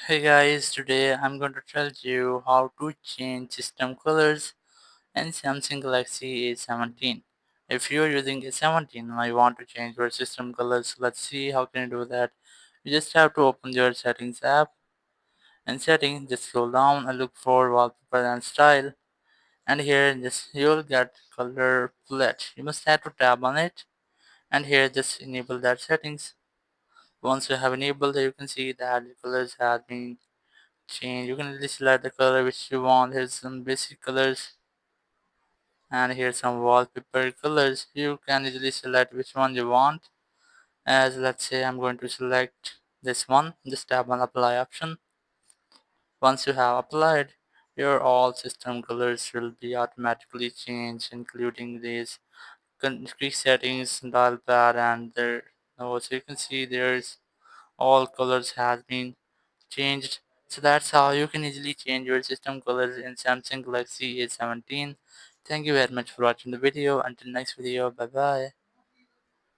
Hey guys, today I'm going to tell you how to change system colors in Samsung Galaxy A17. If you're using A17 and you want to change your system colors, let's see how can you do that. You just have to open your settings app. In settings, just scroll down and look for wallpaper and style. And here just you'll get color palette. You must have to tap on it and here just enable that settings. Once you have enabled it, you can see that the colors have been change. You can really select the color which you want. Here's some basic colors and here's some wallpaper colors. You can easily select which one you want. As let's say I'm going to select this one. Just tap on apply option. Once you have applied, your all system colors will be automatically changed, including these country settings, dial pad, and there. So you can see there's all colors has been changed. So that's how you can easily change your system colors in Samsung Galaxy A17. Thank you very much for watching the video. Until next video, bye bye.